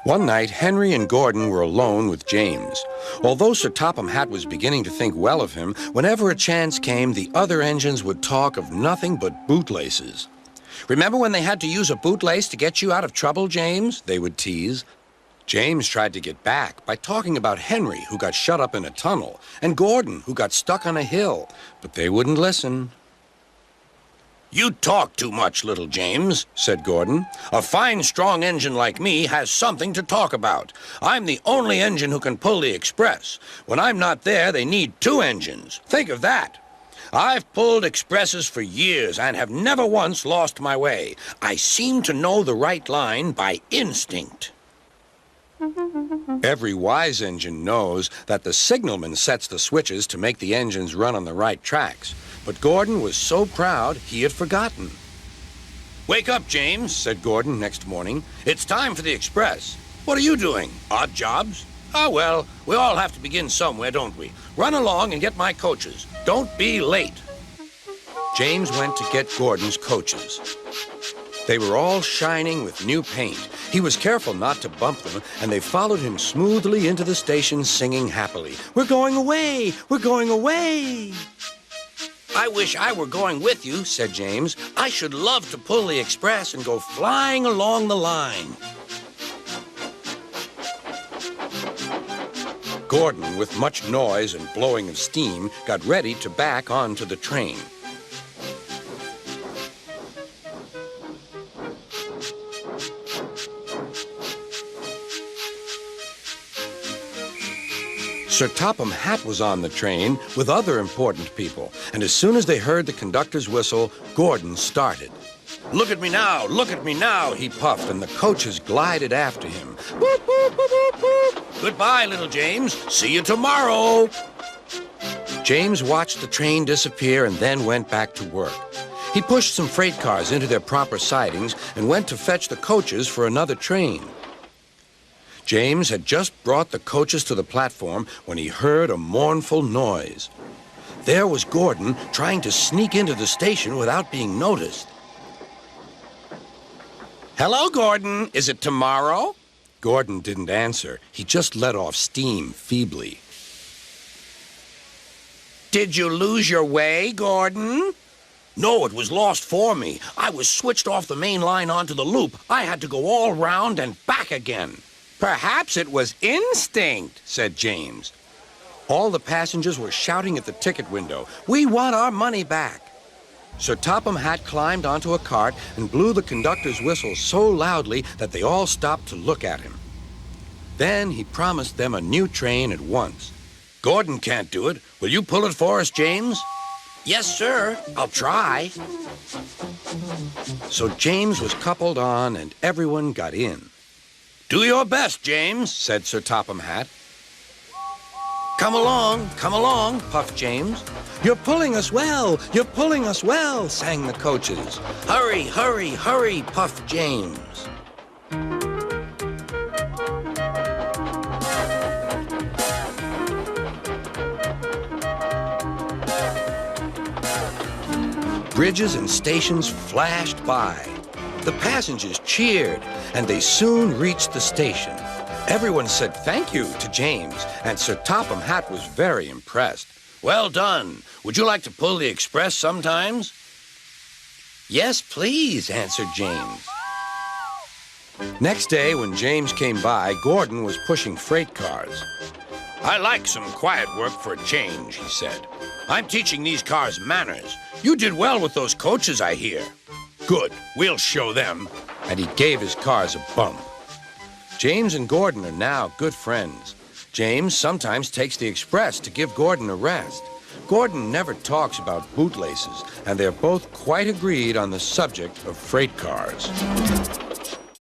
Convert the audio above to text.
One night, Henry and Gordon were alone with James. Although Sir Topham Hatt was beginning to think well of him, whenever a chance came, the other engines would talk of nothing but bootlaces. "Remember when they had to use a bootlace to get you out of trouble, James?" they would tease. James tried to get back by talking about Henry, who got shut up in a tunnel, and Gordon, who got stuck on a hill, but they wouldn't listen. "You talk too much, little James," said Gordon. "A fine, strong engine like me has something to talk about. I'm the only engine who can pull the express. When I'm not there, they need two engines. Think of that. I've pulled expresses for years and have never once lost my way. I seem to know the right line by instinct." Every wise engine knows that the signalman sets the switches to make the engines run on the right tracks. But Gordon was so proud he had forgotten. "Wake up, James," said Gordon next morning. "It's time for the express. What are you doing? Odd jobs? Ah, well, we all have to begin somewhere, don't we? Run along and get my coaches. Don't be late." James went to get Gordon's coaches. They were all shining with new paint. He was careful not to bump them, and they followed him smoothly into the station singing happily, "We're going away! We're going away!" "I wish I were going with you," said James. "I should love to pull the express and go flying along the line." Gordon, with much noise and blowing of steam, got ready to back onto the train. Sir Topham Hatt was on the train with other important people, and as soon as they heard the conductor's whistle, Gordon started. Look at me now," he puffed, and the coaches glided after him. "Boop, boop, boop, boop, boop. Goodbye, little James. See you tomorrow." James watched the train disappear and then went back to work. He pushed some freight cars into their proper sidings and went to fetch the coaches for another train. James had just brought the coaches to the platform when he heard a mournful noise. There was Gordon trying to sneak into the station without being noticed. "Hello, Gordon. Is it tomorrow?" Gordon didn't answer. He just let off steam feebly. "Did you lose your way, Gordon?" "No, it was lost for me. I was switched off the main line onto the loop. I had to go all round and back again." "Perhaps it was instinct," said James. All the passengers were shouting at the ticket window, "We want our money back." Sir Topham Hatt climbed onto a cart and blew the conductor's whistle so loudly that they all stopped to look at him. Then he promised them a new train at once. "Gordon can't do it. Will you pull it for us, James?" "Yes, sir. I'll try." So James was coupled on and everyone got in. "Do your best, James," said Sir Topham Hatt. Come along, puffed James. "You're pulling us well, you're pulling us well," sang the coaches. "Hurry, hurry, hurry," puffed James. Bridges and stations flashed by. The passengers cheered, and they soon reached the station. Everyone said thank you to James, and Sir Topham Hatt was very impressed. "Well done. Would you like to pull the express sometimes?" "Yes, please," answered James. Next day, when James came by, Gordon was pushing freight cars. "I like some quiet work for a change," he said. "I'm teaching these cars manners. You did well with those coaches, I hear." "Good. We'll show them." And he gave his cars a bump. James and Gordon are now good friends. James sometimes takes the express to give Gordon a rest. Gordon never talks about bootlaces, and they're both quite agreed on the subject of freight cars.